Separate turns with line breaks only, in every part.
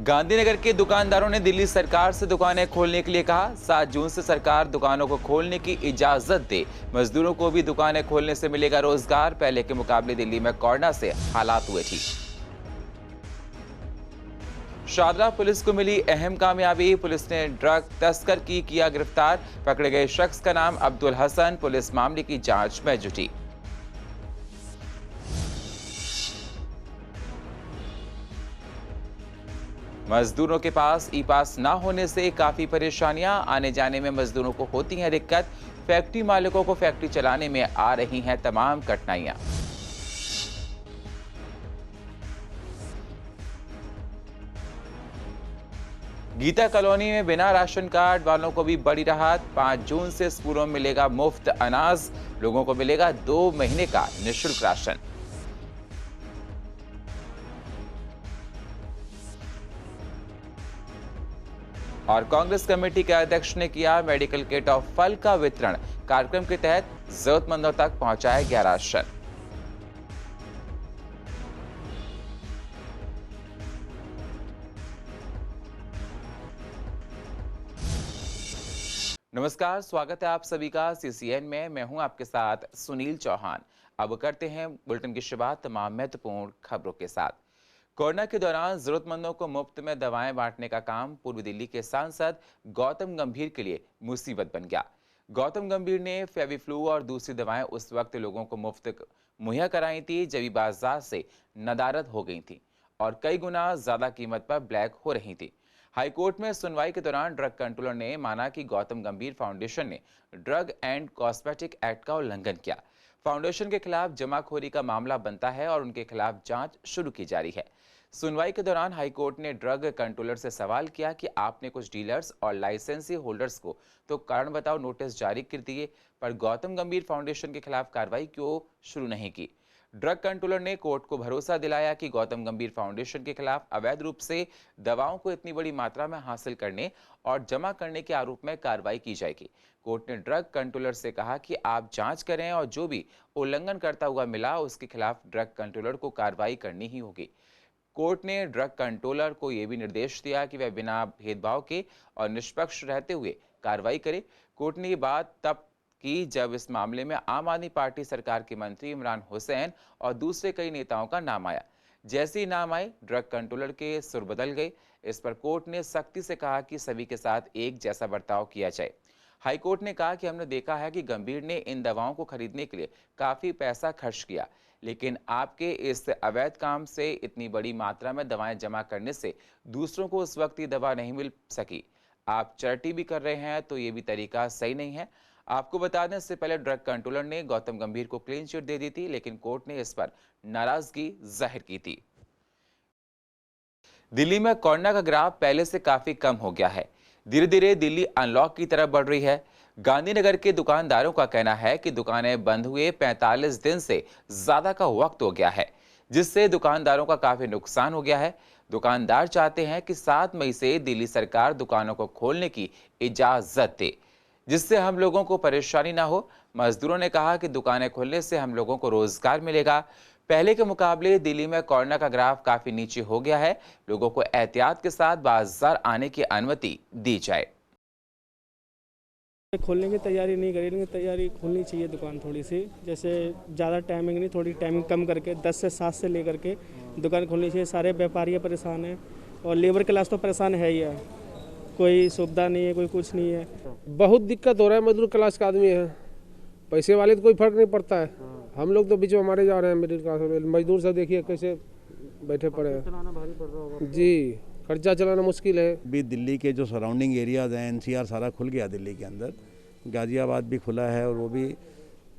गांधीनगर के दुकानदारों ने दिल्ली सरकार से दुकानें खोलने के लिए कहा। 7 जून से सरकार दुकानों को खोलने की इजाजत दे। मजदूरों को भी दुकानें खोलने से मिलेगा रोजगार। पहले के मुकाबले दिल्ली में कोरोना से हालात हुए ठीक। शादरा पुलिस को मिली अहम कामयाबी। पुलिस ने ड्रग तस्कर की किया गिरफ्तार। पकड़े गए शख्स का नाम अब्दुल हसन। पुलिस मामले की जांच में जुटी। मजदूरों के पास ई पास ना होने से काफी परेशानियां। आने जाने में मजदूरों को होती है दिक्कत। फैक्ट्री मालिकों को फैक्ट्री चलाने में आ रही हैं तमाम कठिनाइयां। गीता कॉलोनी में बिना राशन कार्ड वालों को भी बड़ी राहत। 5 जून से स्कूलों में मिलेगा मुफ्त अनाज। लोगों को मिलेगा 2 महीने का निःशुल्क राशन। और कांग्रेस कमेटी के अध्यक्ष ने किया मेडिकल किट और फल का वितरण। कार्यक्रम के तहत जरूरतमंदों तक पहुंचाया गया राशन। नमस्कार, स्वागत है आप सभी का सीसीएन में। मैं हूं आपके साथ सुनील चौहान। अब करते हैं बुलेटिन की शुरुआत तमाम महत्वपूर्ण खबरों के साथ। कोरोना के दौरान जरूरतमंदों को मुफ्त में दवाएं बांटने का काम पूर्व दिल्ली के सांसद गौतम गंभीर के लिए मुसीबत बन गया। गौतम गंभीर ने फेविफ्लू और दूसरी दवाएं उस वक्त लोगों को मुफ्त मुहैया कराई थी जब बाजार से नदारद हो गई थी और कई गुना ज्यादा कीमत पर ब्लैक हो रही थी। हाईकोर्ट में सुनवाई के दौरान ड्रग कंट्रोलर ने माना कि गौतम गंभीर फाउंडेशन ने ड्रग एंड कॉस्मेटिक एक्ट का उल्लंघन किया। फाउंडेशन के खिलाफ जमाखोरी का मामला बनता है और उनके खिलाफ जांच शुरू की जा रही है। सुनवाई के दौरान हाईकोर्ट ने ड्रग कंट्रोलर से सवाल किया कि आपने कुछ डीलर्स और लाइसेंसी होल्डर्स को तो कारण बताओ नोटिस जारी कर दिए, पर गौतम गंभीर फाउंडेशन के खिलाफ कार्रवाई क्यों शुरू नहीं की। ड्रग कंट्रोलर ने कोर्ट को भरोसा दिलाया कि गौतम गंभीर फाउंडेशन के खिलाफ अवैध रूप से दवाओं को इतनी बड़ी मात्रा में हासिल करने और जमा करने के आरोप में कार्रवाई की जाएगी। कोर्ट ने ड्रग कंट्रोलर से कहा कि आप जांच करें और जो भी उल्लंघन करता हुआ मिला उसके खिलाफ ड्रग कंट्रोलर को कार्रवाई करनी ही होगी। कोर्ट ने ड्रग कंट्रोलर को यह भी निर्देश दिया कि वह बिना भेदभाव के और निष्पक्ष रहते हुए कार्रवाई करे। कोर्ट ने ये बात तब की जब इस मामले में आम आदमी पार्टी सरकार के मंत्री इमरान हुसैन और दूसरे कई नेताओं का नाम आया। जैसे ही नाम आए ड्रग कंट्रोलर के सुर बदल गए। इस पर कोर्ट ने सख्ती से कहा कि सभी के साथ एक जैसा बर्ताव किया जाए। हाईकोर्ट ने कहा कि हमने देखा है कि गंभीर ने इन दवाओं को खरीदने के लिए काफी पैसा खर्च किया, लेकिन आपके इस अवैध काम से इतनी बड़ी मात्रा में दवाएं जमा करने से दूसरों को उस वक्त ये दवा नहीं मिल सकी। आप चैरिटी भी कर रहे हैं तो ये भी तरीका सही नहीं है। आपको बता दें इससे पहले ड्रग कंट्रोलर ने गौतम गंभीर को क्लीन चिट दे दी थी, लेकिन कोर्ट ने इस पर नाराजगी जाहिर की थी। दिल्ली में कोरोना का ग्राफ पहले से काफी कम हो गया है। धीरे धीरे दिल्ली अनलॉक की तरफ बढ़ रही है। गांधीनगर के दुकानदारों का कहना है कि दुकानें बंद हुए 45 दिन से ज्यादा का वक्त हो गया है, जिससे दुकानदारों का काफी नुकसान हो गया है। दुकानदार चाहते हैं कि 7 मई से दिल्ली सरकार दुकानों को खोलने की इजाजत दे, जिससे हम लोगों को परेशानी ना हो। मजदूरों ने कहा कि दुकानें खुलने से हम लोगों को रोजगार मिलेगा। पहले के मुकाबले दिल्ली में कोरोना का ग्राफ काफी नीचे हो गया है। लोगों को एहतियात के साथ बाजार आने की अनुमति दी जाए।
खोलने की तैयारी नहीं करी, लेकिन तैयारी खोलनी चाहिए दुकान थोड़ी सी। जैसे ज़्यादा टाइमिंग नहीं, थोड़ी टाइमिंग कम करके 10 से 7 से लेकर के दुकान खोलनी चाहिए। सारे व्यापारी परेशान हैं और लेबर क्लास तो परेशान है ही है। कोई सुविधा नहीं है, कोई कुछ नहीं है।
बहुत दिक्कत हो रहा है। मजदूर क्लास का आदमी है, पैसे वाले तो कोई फर्क नहीं पड़ता है। हम लोग तो बीच में मारे जा रहे हैं। मिडिल क्लास मजदूर सब देखिए कैसे बैठे पड़े हैं।
चलाना भारी पड़ रहा होगा
जी, खर्चा चलाना मुश्किल है।
भी दिल्ली के जो सराउंडिंग एरियाज हैं, एनसीआर सारा खुल गया दिल्ली के अंदर। गाजियाबाद भी खुला है और वो भी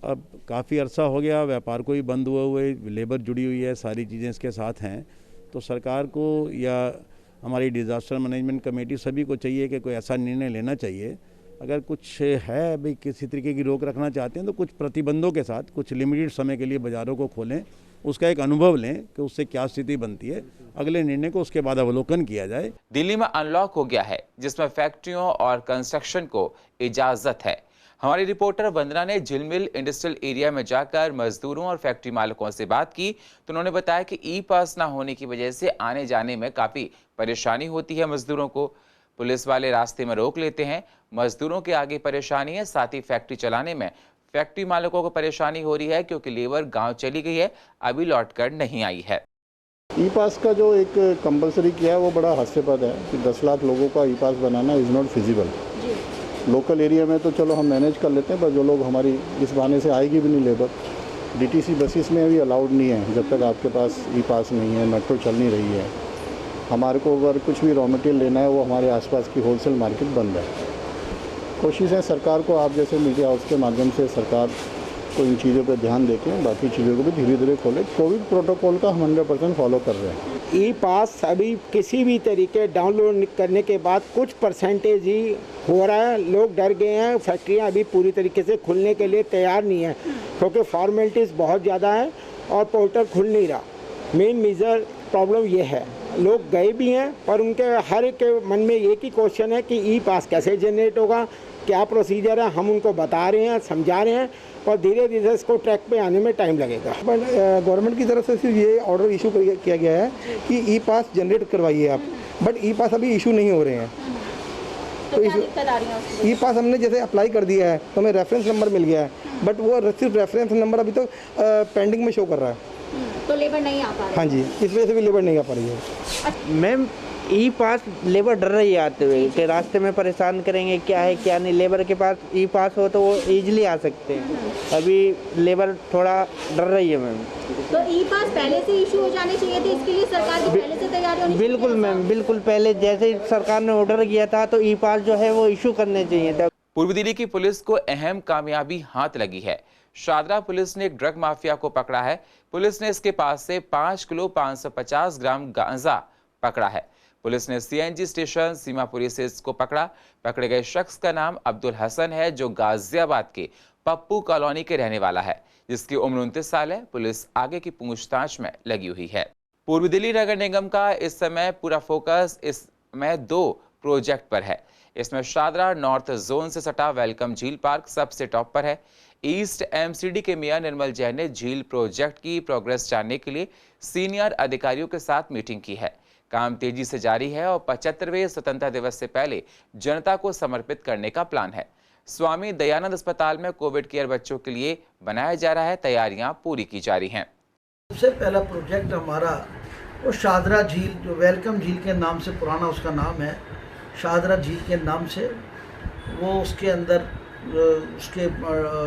अब काफ़ी अरसा हो गया व्यापार को ही बंद हुए लेबर जुड़ी हुई है, सारी चीज़ें इसके साथ हैं। तो सरकार को या हमारी डिज़ास्टर मैनेजमेंट कमेटी सभी को चाहिए कि कोई ऐसा निर्णय लेना चाहिए। अगर कुछ है भाई किसी तरीके की रोक रखना चाहते हैं तो कुछ प्रतिबंधों के साथ कुछ लिमिटेड समय के लिए बाज़ारों को खोलें, उसका एक अनुभव लें कि उससे क्या स्थिति बनती है। अगले निर्णय को उसके बाद अवलोकन किया जाए।
दिल्ली में अनलॉक हो गया है, जिसमें फैक्ट्रियों और कंस्ट्रक्शन को इजाजत है। हमारी रिपोर्टर वंदना ने झिलमिल इंडस्ट्रियल एरिया में जाकर मजदूरों और फैक्ट्री मालिकों से बात की तो उन्होंने बताया कि ई पास ना होने की वजह से आने जाने में काफ़ी परेशानी होती है मजदूरों को। पुलिस वाले रास्ते में रोक लेते हैं। मजदूरों के आगे परेशानी है, साथ ही फैक्ट्री चलाने में फैक्ट्री मालिकों को परेशानी हो रही है क्योंकि लेबर गाँव चली गई है, अभी लौट कर नहीं आई है।
ई पास का जो एक कंपलसरी किया है वो बड़ा हास्यास्पद है कि 10 लाख लोगों का ई पास बनाना is not feasible. Local area में तो चलो हम मैनेज कर लेते हैं, पर जो लोग हमारी इस बहाने से आएगी भी नहीं लेबर। डीटीसी बसेस में भी अलाउड नहीं है जब तक आपके पास ई पास नहीं है, मेट्रो चल नहीं रही है। हमारे को अगर कुछ भी रॉ मटेरियल लेना है वो हमारे आसपास की होलसेल मार्केट बंद है। कोशिश है सरकार को, आप जैसे मीडिया हाउस के माध्यम से सरकार को इन चीज़ों पर ध्यान देके बाकी चीज़ों को भी धीरे धीरे खोले। कोविड प्रोटोकॉल का हम 100% फॉलो कर रहे हैं।
ई पास अभी किसी भी तरीके डाउनलोड करने के बाद कुछ परसेंटेज ही हो रहा है। लोग डर गए हैं। फैक्ट्रियां अभी पूरी तरीके से खुलने के लिए तैयार नहीं है क्योंकि फॉर्मेलिटीज़ बहुत ज़्यादा है और पोर्टल खुल नहीं रहा। मेन मेजर प्रॉब्लम ये है। लोग गए भी हैं पर उनके हर एक के मन में एक ही क्वेश्चन है कि ई पास कैसे जनरेट होगा, क्या प्रोसीजर है। हम उनको बता रहे हैं, समझा रहे हैं, और धीरे धीरे इसको ट्रैक पे आने में टाइम लगेगा।
बट गवर्नमेंट की तरफ से सिर्फ ये ऑर्डर इशू किया गया है कि ई पास जनरेट करवाइए आप, बट ई पास अभी इशू नहीं हो रहे हैं। तो ई पास हमने जैसे अप्लाई कर दिया है तो हमें रेफरेंस नंबर मिल गया है, बट वो सिर्फ रेफरेंस नंबर अभी तो पेंडिंग में शो कर रहा है।
तो लेबर नहीं आ पा रही।
हाँ जी, इस वजह से भी लेबर नहीं आ पा रही है।
मैम ई पास लेबर डर रही है आते हुए कि रास्ते में परेशान करेंगे, क्या है क्या नहीं। लेबर के पास ई पास हो तो वो इजीली आ सकते हैं, अभी लेबर थोड़ा डर रही है मैम।
तो ई पास पहले से इशू हो जाने चाहिए थे, इसके लिए सरकार की पहले से तैयारी होनी चाहिए।
बिल्कुल मैम, बिल्कुल पहले जैसे ही सरकार ने ऑर्डर किया था तो ई पास जो है वो इशू करने चाहिए था।
पूर्व दिल्ली की पुलिस को अहम कामयाबी हाथ लगी है। शादरा पुलिस ने एक ड्रग माफिया को पकड़ा है। पुलिस ने इसके पास से 5 किलो 550 ग्राम गांजा पकड़ा है। पुलिस ने सीएनजी स्टेशन सीमापुरी से इसको पकड़ा। पकड़े गए शख्स का नाम अब्दुल हसन है, जो गाजियाबाद के पप्पू कॉलोनी के रहने वाला है, जिसकी उम्र 29 साल है। पुलिस आगे की पूछताछ में लगी हुई है। पूर्व दिल्ली नगर निगम का इस समय पूरा फोकस इसमें 2 प्रोजेक्ट पर है। इसमें शादरा नॉर्थ जोन से सटा वेलकम झील पार्क सबसे टॉप पर है। ईस्ट एमसीडी के मेयर निर्मल जैन ने झील प्रोजेक्ट की प्रोग्रेस जानने के लिए सीनियर अधिकारियों के साथ मीटिंग की है। काम तेजी से जारी है और 75वें स्वतंत्रता दिवस से पहले जनता को समर्पित करने का प्लान है। स्वामी दयानंद अस्पताल में कोविड केयर बच्चों के लिए बनाया जा रहा है, तैयारियां पूरी की जा रही हैं।
सबसे पहला प्रोजेक्ट हमारा वो शादरा झील, जो वेलकम झील के नाम से पुराना उसका नाम है, शादरा झील के नाम से, वो उसके अंदर उसके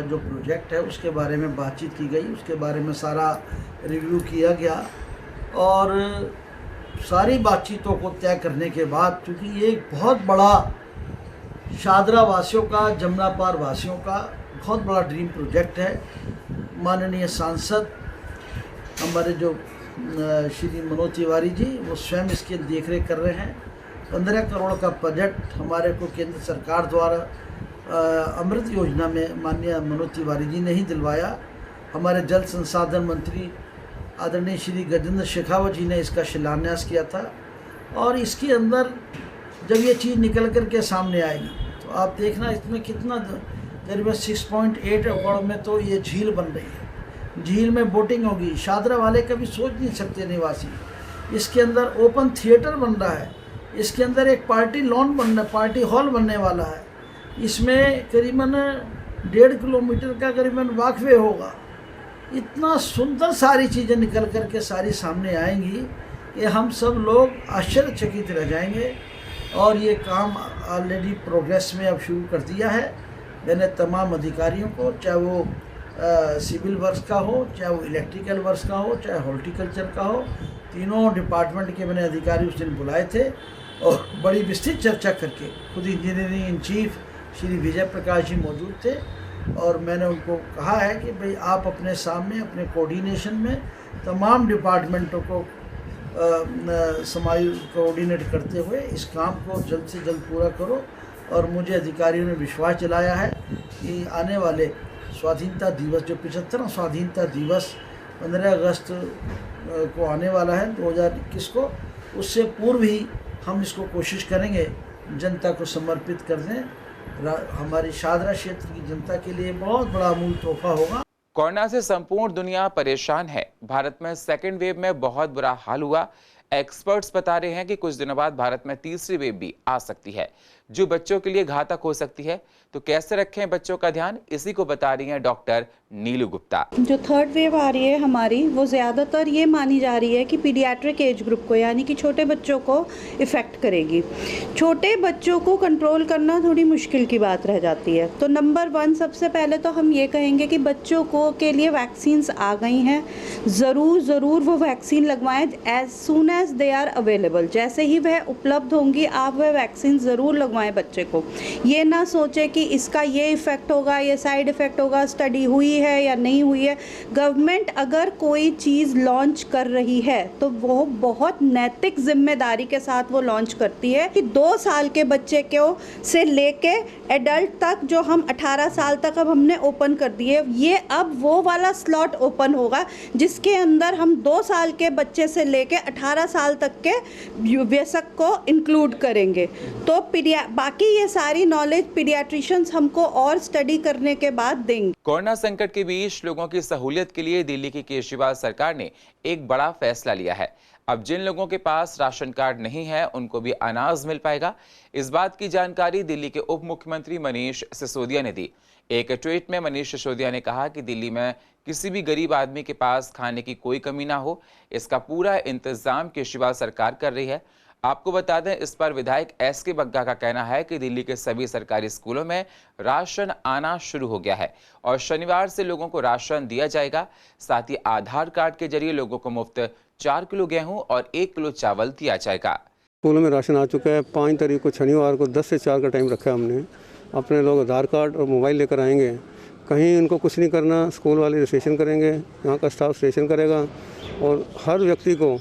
जो प्रोजेक्ट है उसके बारे में बातचीत की गई, उसके बारे में सारा रिव्यू किया गया और सारी बातचीतों को तय करने के बाद, क्योंकि ये एक बहुत बड़ा शादरा वासियों का, जमुना पार वासियों का बहुत बड़ा ड्रीम प्रोजेक्ट है। माननीय सांसद हमारे जो श्री मनोज तिवारी जी, वो स्वयं इसकी देखरेख कर रहे हैं। 15 करोड़ का बजट हमारे को केंद्र सरकार द्वारा अमृत योजना में माननीय मनोज तिवारी जी ने ही दिलवाया। हमारे जल संसाधन मंत्री आदरणीय श्री गजेंद्र शेखावत जी ने इसका शिलान्यास किया था और इसके अंदर जब ये चीज़ निकल कर के सामने आएगी तो आप देखना इसमें कितना करीबन 6.8 एकड़ में तो ये झील बन रही है। झील में बोटिंग होगी। शादरा वाले कभी सोच नहीं सकते निवासी। इसके अंदर ओपन थिएटर बन रहा है, इसके अंदर एक पार्टी लॉन बनना, पार्टी हॉल बनने वाला है। इसमें करीबन 1.5 किलोमीटर का करीबन वॉकवे होगा। इतना सुंदर सारी चीज़ें निकल कर के सारी सामने आएंगी कि हम सब लोग आश्चर्यचकित रह जाएंगे। और ये काम ऑलरेडी प्रोग्रेस में अब शुरू कर दिया है। मैंने तमाम अधिकारियों को, चाहे वो सिविल वर्क्स का हो, चाहे वो इलेक्ट्रिकल वर्क्स का हो, चाहे हॉर्टिकल्चर का हो, तीनों डिपार्टमेंट के मैंने अधिकारी उस दिन बुलाए थे और बड़ी विस्तृत चर्चा करके, खुद engineering in chief Shri Vijay Prakash ji मौजूद थे और मैंने उनको कहा है कि भाई आप अपने सामने अपने कोऑर्डिनेशन में तमाम डिपार्टमेंटों को कोऑर्डिनेट करते हुए इस काम को जल्द से जल्द पूरा करो। और मुझे अधिकारियों ने विश्वास दिलाया है कि आने वाले स्वाधीनता दिवस, जो 75वां स्वाधीनता दिवस 15 अगस्त को आने वाला है 2021 को, उससे पूर्व ही हम इसको कोशिश करेंगे जनता को समर्पित कर दें हमारी शाहदरा क्षेत्र की जनता के लिए बहुत बड़ा अमूल्य तोहफा होगा।
कोरोना से संपूर्ण दुनिया परेशान है। भारत में सेकेंड वेव में बहुत बुरा हाल हुआ। एक्सपर्ट्स बता रहे हैं कि कुछ दिनों बाद भारत में तीसरी वेव भी आ सकती है, जो बच्चों के लिए घातक हो सकती है। तो कैसे रखें बच्चों का ध्यान, इसी को बता रही हैं डॉक्टर नीलू गुप्ता।
जो थर्ड वेव आ रही है हमारी, वो ज़्यादातर ये मानी जा रही है कि पीडियाट्रिक एज ग्रुप को, यानी कि छोटे बच्चों को इफ़ेक्ट करेगी। छोटे बच्चों को कंट्रोल करना थोड़ी मुश्किल की बात रह जाती है। तो नंबर 1 सबसे पहले तो हम ये कहेंगे कि बच्चों को के लिए वैक्सीन्स आ गई हैं, ज़रूर वो वैक्सीन लगवाएं as soon as they are available. जैसे ही वह उपलब्ध होंगी आप वह वैक्सीन ज़रूर लगवाएं बच्चे को। ये ना सोचे कि इसका ये इफ़ेक्ट होगा, ये साइड इफ़ेक्ट होगा, स्टडी हुई है या नहीं हुई है। गवर्नमेंट अगर कोई चीज़ लॉन्च कर रही है तो वो बहुत नैतिक जिम्मेदारी के साथ वो लॉन्च करती है कि 2 साल के बच्चे को से लेके एडल्ट तक, जो हम 18 साल तक अब हमने ओपन कर दिए, ये अब वो वाला स्लॉट ओपन होगा जिसके अंदर हम 2 साल के बच्चे से लेके 18 साल तक के वयस्क को इंक्लूड करेंगे। तो बाकी ये सारी नॉलेज पीडियाट्रिशियंस हमको और स्टडी करने के बाद देंगे।
कोरोना संकट के बीच लोगों की सहूलियत के लिए दिल्ली की केजरीवाल सरकार ने एक बड़ा फैसला लिया है। अब जिन लोगों के पास राशन कार्ड नहीं है उनको भी अनाज मिल पाएगा। इस बात की जानकारी दिल्ली के उप मुख्यमंत्री मनीष सिसोदिया ने दी। एक ट्वीट में मनीष सिसोदिया ने कहा कि दिल्ली में किसी भी गरीब आदमी के पास खाने की कोई कमी ना हो, इसका पूरा इंतजाम केजरीवाल सरकार कर रही है। आपको बता दें, इस पर विधायक एसके बग्गा का कहना है कि दिल्ली के सभी सरकारी स्कूलों में राशन आना शुरू हो गया है और शनिवार से लोगों को राशन दिया जाएगा। साथ ही आधार कार्ड के जरिए लोगों को मुफ्त 4 किलो गेहूं और 1 किलो चावल दिया जाएगा।
स्कूलों में राशन आ चुका है। 5 तारीख को शनिवार को 10 से 4 का टाइम रखा है हमने। अपने लोग आधार कार्ड और मोबाइल लेकर आएंगे। कहीं इनको कुछ नहीं करना, स्कूल वाले रजिस्ट्रेशन करेंगे, यहाँ का स्टाफ रजिस्ट्रेशन करेगा और हर व्यक्ति को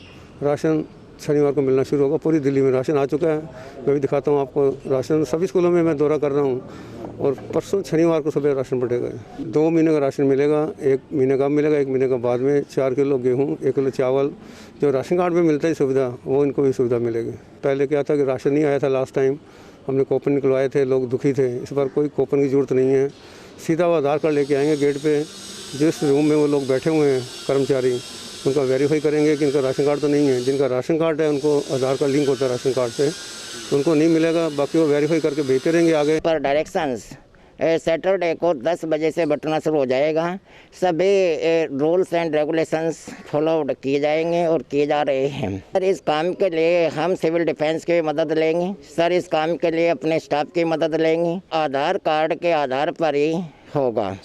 राशन शनिवार को मिलना शुरू होगा। पूरी दिल्ली में राशन आ चुका है। मैं भी दिखाता हूँ आपको राशन। सभी स्कूलों में मैं दौरा कर रहा हूँ और परसों शनिवार को सुबह राशन बटेगा। 2 महीने का राशन मिलेगा। 1 महीने का मिलेगा, 1 महीने का बाद में 4 किलो गेहूँ, 1 किलो चावल। जो राशन कार्ड में मिलता है सुविधा, वो इनको भी सुविधा मिलेगी। पहले क्या था कि राशन नहीं आया था, लास्ट टाइम हमने कूपन निकलवाए थे, लोग दुखी थे। इस बार कोई कूपन की ज़रूरत नहीं है। सीधा वो आधार कार्ड लेके आएंगे गेट पे। जिस रूम में वो लोग बैठे हुए हैं कर्मचारी, उनका वेरीफाई करेंगे कि इनका राशन कार्ड तो नहीं है। जिनका राशन कार्ड है उनको आधार कार्ड लिंक होता है राशन कार्ड से, उनको नहीं मिलेगा। बाकी वो वेरीफाई करके भेजते रहेंगे आगे।
पर डायरेक्शंस सैटरडे को 10 बजे से बटना शुरू हो जाएगा। सभी रूल्स एंड रेगुलेशंस फॉलो किए जाएंगे और किए जा रहे हैं। सर, इस काम के लिए हम सिविल डिफेंस की मदद लेंगे। सर, इस काम के लिए अपने स्टाफ की मदद लेंगे। आधार कार्ड के आधार पर ही होगा।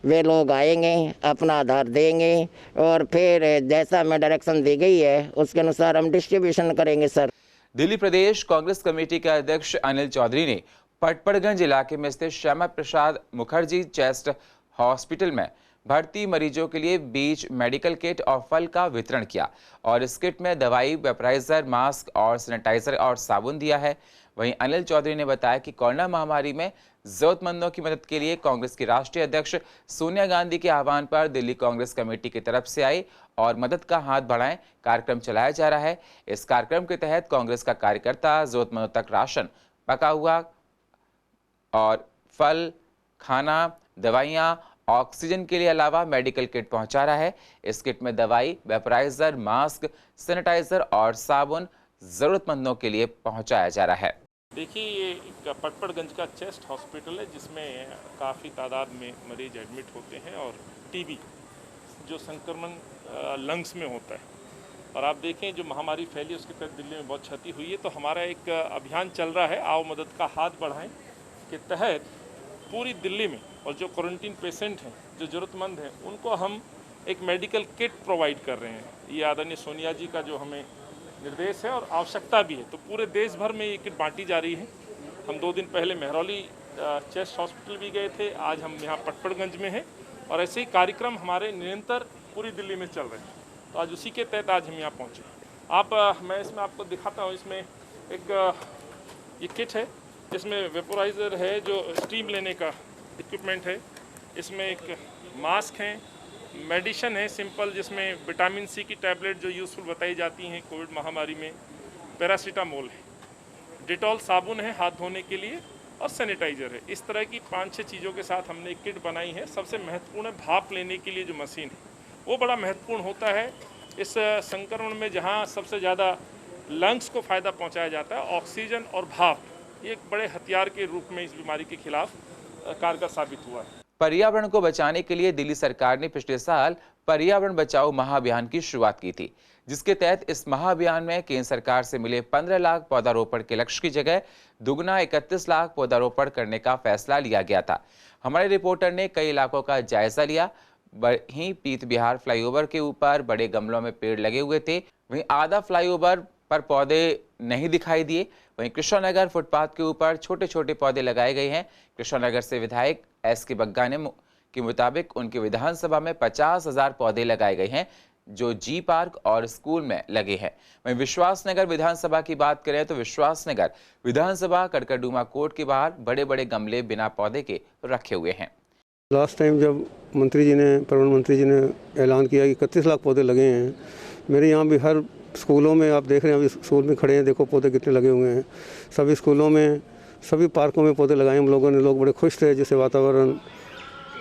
वे लोग आएंगे, अपना आधार देंगे और फिर जैसा हमें डायरेक्शन दी गई है उसके अनुसार हम डिस्ट्रीब्यूशन करेंगे। सर,
दिल्ली प्रदेश कांग्रेस कमेटी के अध्यक्ष अनिल चौधरी ने पटपड़गंज इलाके में स्थित श्यामा प्रसाद मुखर्जी चेस्ट हॉस्पिटल में भर्ती मरीजों के लिए बीच मेडिकल किट और फल का वितरण किया और इस किट में दवाई, वेपराइजर, मास्क और सैनिटाइजर और साबुन दिया है। वहीं अनिल चौधरी ने बताया कि कोरोना महामारी में जरूरतमंदों की मदद के लिए कांग्रेस की राष्ट्रीय अध्यक्ष सोनिया गांधी के आह्वान पर दिल्ली कांग्रेस कमेटी की तरफ से आई और मदद का हाथ बढ़ाएं कार्यक्रम चलाया जा रहा है। इस कार्यक्रम के तहत कांग्रेस का कार्यकर्ता जरूरतमंदों तक राशन, पका हुआ और फल, खाना, दवाइयां, ऑक्सीजन के लिए अलावा मेडिकल किट पहुंचा रहा है। इस किट में दवाई, वेपराइजर, मास्क, सैनिटाइजर और साबुन जरूरतमंदों के लिए पहुंचाया जा रहा है।
देखिए, ये एक पटपड़गंज का चेस्ट हॉस्पिटल है जिसमें काफ़ी तादाद में मरीज एडमिट होते हैं और टीबी जो संक्रमण लंग्स में होता है। और आप देखें जो महामारी फैली उसके तहत दिल्ली में बहुत क्षति हुई है। तो हमारा एक अभियान चल रहा है, आओ मदद का हाथ बढ़ाएं, के तहत पूरी दिल्ली में और जो क्वारंटीन पेशेंट हैं, जो ज़रूरतमंद हैं, उनको हम एक मेडिकल किट प्रोवाइड कर रहे हैं। ये आदरणीय सोनिया जी का जो हमें निर्देश है और आवश्यकता भी है। तो पूरे देश भर में ये किट बांटी जा रही है। हम 2 दिन पहले मेहरौली चेस्ट हॉस्पिटल भी गए थे, आज हम यहाँ पटपड़गंज में हैं और ऐसे ही कार्यक्रम हमारे निरंतर पूरी दिल्ली में चल रहे हैं। तो आज उसी के तहत आज हम यहाँ पहुँचे। मैं इसमें आपको दिखाता हूँ। इसमें एक ये किट है जिसमें वेपोराइज़र है, जो स्टीम लेने का इक्विपमेंट है। इसमें एक मास्क है, मेडिसिन है सिंपल जिसमें विटामिन सी की टैबलेट जो यूज़फुल बताई जाती हैं कोविड महामारी में, पैरासीटामोल है, डिटॉल साबुन है हाथ धोने के लिए और सैनिटाइज़र है। इस तरह की 5-6 चीज़ों के साथ हमने एक किट बनाई है। सबसे महत्वपूर्ण है भाप लेने के लिए जो मशीन है वो बड़ा महत्वपूर्ण होता है। इस संक्रमण में जहाँ सबसे ज़्यादा लंग्स को फ़ायदा पहुँचाया जाता है, ऑक्सीजन और भाप ये एक बड़े हथियार के रूप में इस बीमारी के खिलाफ कारगर साबित हुआ है।
पर्यावरण को बचाने के लिए दिल्ली सरकार ने पिछले साल पर्यावरण बचाओ महाअभियान की शुरुआत की थी, जिसके तहत इस महाअभियान में केंद्र सरकार से मिले 15 लाख पौधारोपण के लक्ष्य की जगह दुगना 31 लाख पौधारोपण करने का फैसला लिया गया था। हमारे रिपोर्टर ने कई इलाकों का जायजा लिया। वहीं पीत बिहार फ्लाईओवर के ऊपर बड़े गमलों में पेड़ लगे हुए थे, वहीं आधा फ्लाईओवर पर पौधे नहीं दिखाई दिए। वहीं कृष्णनगर फुटपाथ के ऊपर छोटे छोटे पौधे लगाए गए हैं। कृष्णनगर से विधायक एस के बग्गा के मुताबिक उनकी विधानसभा में 50,000 पौधे लगाए गए हैं, जो जी पार्क और स्कूल में लगे हैं। वहीं विश्वासनगर विधानसभा की बात करें तो विश्वासनगर विधानसभा कड़कड़डूमा कोर्ट के बाहर बड़े बड़े गमले बिना पौधे के रखे हुए हैं।
लास्ट टाइम जब प्रधानमंत्री जी ने ऐलान किया कि 31 लाख पौधे लगे हैं, मेरे यहाँ भी हर स्कूलों में आप देख रहे हैं, अभी स्कूल में खड़े हैं, देखो पौधे कितने लगे हुए हैं। सभी स्कूलों में, सभी पार्कों में पौधे लगाए हम लोगों ने। लोग बड़े खुश थे, जिससे वातावरण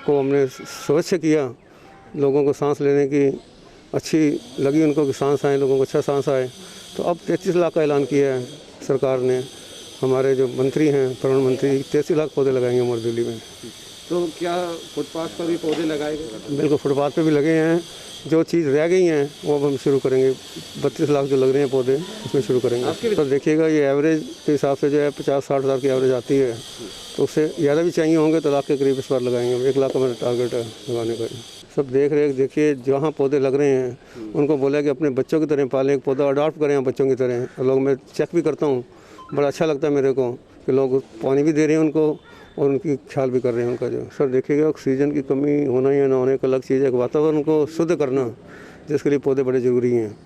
को हमने स्वच्छ किया। लोगों को सांस लेने की अच्छी लगी, उनको कि सांस आए, लोगों को अच्छा सांस आए। तो अब 33 लाख का ऐलान किया है सरकार ने। हमारे जो मंत्री हैं, प्रधानमंत्री, 33 लाख पौधे लगाएंगे हमारी दिल्ली में।
तो क्या फुटपाथ पर भी पौधे लगाए गए?
बिल्कुल, फुटपाथ पे भी लगे हैं। जो चीज़ रह गई हैं वो अब हम शुरू करेंगे। 32 लाख जो लग रहे हैं पौधे, उसमें शुरू करेंगे। तो देखिएगा, ये एवरेज के हिसाब से जो है 50-60 हज़ार की एवरेज आती है, तो उससे ज़्यादा भी चाहिए होंगे तो लाख के करीब इस बार लगाएंगे। 1 लाख का मेरा टारगेट है लगाने का। सब देख रेख देखिए, जहाँ पौधे लग रहे हैं उनको बोला कि अपने बच्चों की तरह पालें, एक पौधा अडॉप्ट करें बच्चों की तरह। लोग, मैं चेक भी करता हूँ, बड़ा अच्छा लगता है मेरे को कि लोग पानी भी दे रहे हैं उनको और उनकी ख्याल भी कर रहे हैं उनका। जो सर देखिएगा, ऑक्सीजन की कमी होना या ना होने का अलग चीज़ है। वातावरण को शुद्ध करना, जिसके लिए पौधे बड़े ज़रूरी हैं।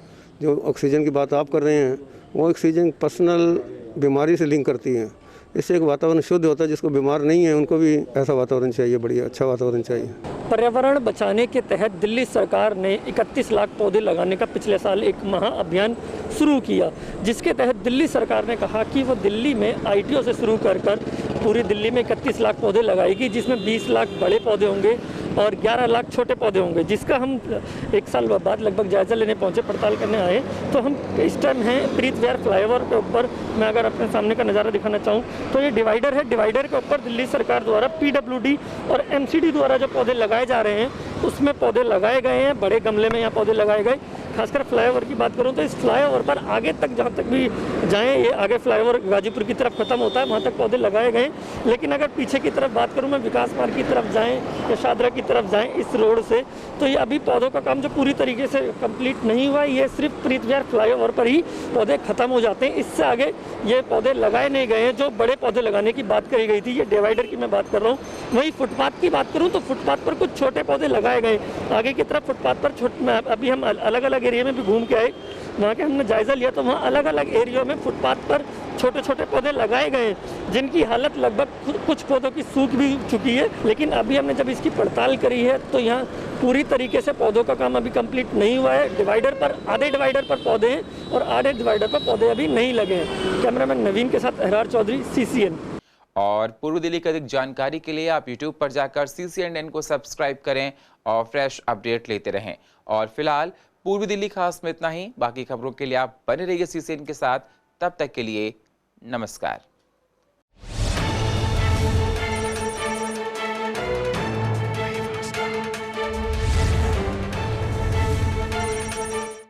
जो ऑक्सीजन की बात आप कर रहे हैं, वो ऑक्सीजन पर्सनल बीमारी से लिंक करती है। इससे एक वातावरण शुद्ध होता है। जिसको बीमार नहीं है उनको भी ऐसा वातावरण चाहिए, बढ़िया अच्छा वातावरण चाहिए।
पर्यावरण बचाने के तहत दिल्ली सरकार ने 31 लाख पौधे लगाने का पिछले साल एक महाअभियान शुरू किया, जिसके तहत दिल्ली सरकार ने कहा कि वो दिल्ली में ITO से शुरू कर पूरी दिल्ली में 31 लाख पौधे लगाएगी, जिसमें 20 लाख बड़े पौधे होंगे और 11 लाख छोटे पौधे होंगे। जिसका हम 1 साल बाद लगभग जायज़ा लेने पहुंचे, पड़ताल करने आए। तो हम इस टाइम हैं प्रीत विहार फ्लाईओवर के ऊपर। मैं अगर अपने सामने का नज़ारा दिखाना चाहूँ तो ये डिवाइडर है। डिवाइडर के ऊपर दिल्ली सरकार द्वारा PWD और MCD द्वारा जो पौधे लगाए जा रहे हैं, उसमें पौधे लगाए गए हैं। बड़े गमले में यहाँ पौधे लगाए गए। खासकर फ्लाईओवर की बात करूँ तो इस फ्लाईओवर पर आगे तक, जहाँ तक भी जाएँ, ये आगे फ्लाईओवर गाजीपुर की तरफ खत्म होता है, वहाँ तक पौधे लगाए गए। लेकिन अगर पीछे की तरफ बात करूँ मैं, विकास मार्ग की तरफ जाएँ या शादरा की तरफ जाएँ इस रोड से, तो ये अभी पौधों का काम जो पूरी तरीके से कंप्लीट नहीं हुआ। ये सिर्फ प्रीत विहार फ्लाईओवर पर ही पौधे खत्म हो जाते हैं। इससे आगे ये पौधे लगाए नहीं गए हैं। जो बड़े पौधे लगाने की बात करी गई थी, ये डिवाइडर की मैं बात कर रहा हूँ। वहीं फुटपाथ की बात करूँ तो फुटपाथ पर कुछ छोटे पौधे लगाए गए। आगे की तरफ फुटपाथ पर अभी हम अलग अलग एरिया में भी घूम के आए, वहाँ के हमने जायज़ा लिया, तो वहाँ अलग अलग एरिया में फुटपाथ पर छोटे छोटे पौधे लगाए गए हैं, जिनकी हालत लगभग कुछ पौधों की सूख भी चुकी है। लेकिन अभी हमने जब इसकी पड़ताल करी है तो यहाँ पूरी तरीके से पौधों का काम अभी कंप्लीट नहीं हुआ है। डिवाइडर पर, आधे डिवाइडर पर पौधे हैं और आधे डिवाइडर पर पौधे अभी नहीं लगे हैं। कैमरामैन नवीन के साथ अहरार चौधरी, CCN।
और पूर्व दिल्ली की अधिक जानकारी के लिए आप YouTube पर जाकर CCNN को सब्सक्राइब करें और फ्रेश अपडेट लेते रहें। और फिलहाल पूर्व दिल्ली खास में इतना ही। बाकी खबरों के लिए आप बने रहिए CCN के साथ। तब तक के लिए नमस्कार।